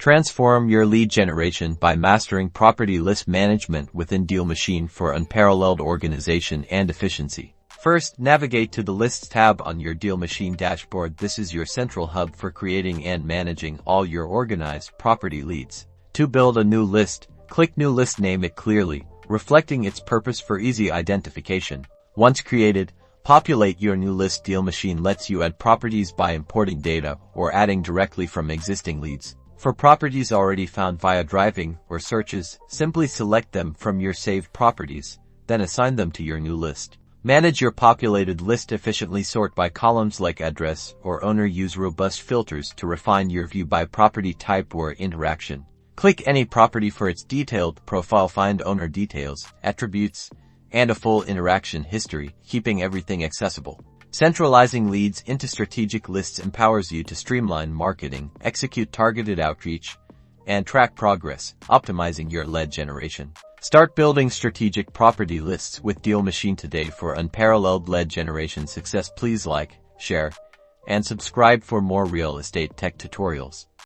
Transform your lead generation by mastering property list management within Dealmachine for unparalleled organization and efficiency. First, navigate to the Lists tab on your Dealmachine dashboard. This is your central hub for creating and managing all your organized property leads. To build a new list, click New List, name it clearly, reflecting its purpose for easy identification. Once created, populate your new list. Dealmachine lets you add properties by importing data or adding directly from existing leads. For properties already found via driving or searches, simply select them from your saved properties, then assign them to your new list. Manage your populated list efficiently. Sort by columns like address or owner. Use robust filters to refine your view by property type or interaction. Click any property for its detailed profile. Find owner details, attributes, and a full interaction history, keeping everything accessible. Centralizing leads into strategic lists empowers you to streamline marketing, execute targeted outreach, and track progress, optimizing your lead generation. Start building strategic property lists with Dealmachine today for unparalleled lead generation success. Please like, share, and subscribe for more real estate tech tutorials.